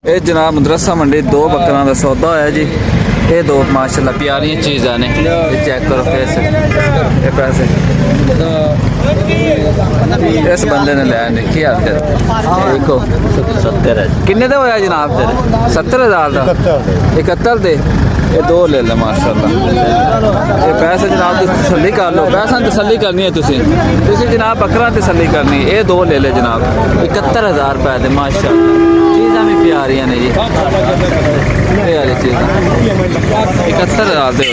ਇਹ ਜਨਾਬ ਮਦਰਸਾ ਮੰਡੀ ਦੋ ਬੱਕਰਾਂ ਦਾ ਸੌਦਾ ਹੋਇਆ ਜੀ। ਇਹ ਦੋ ਮਾਸ਼ਾਅੱਲਾ ਪਿਆਰੀਆਂ ਚੀਜ਼ਾਂ ਨੇ। ਇਹ ਚੈੱਕ ਕਰੋ ਫੇਸ, ਇਹ ਪੈਸੇ ਇਸ ਬੰਦੇ ने लिया ने की हाल देखो 70 किन्ने दा होया जनाब तेरे 70,000 दा 71 दे ये दो ले ले माशाअल्लाह। ये पैसे जनाब तसल्ली कर लो, पैसा तसल्ली करनी है तुसी जनाब बकरा तसल्ली करनी। ये दो ले ले जनाब 71,000 रुपए दे माशाअल्लाह। चीज़ां भी प्यारियां ने जी, ये वाली चीज़ां 71,000 दे।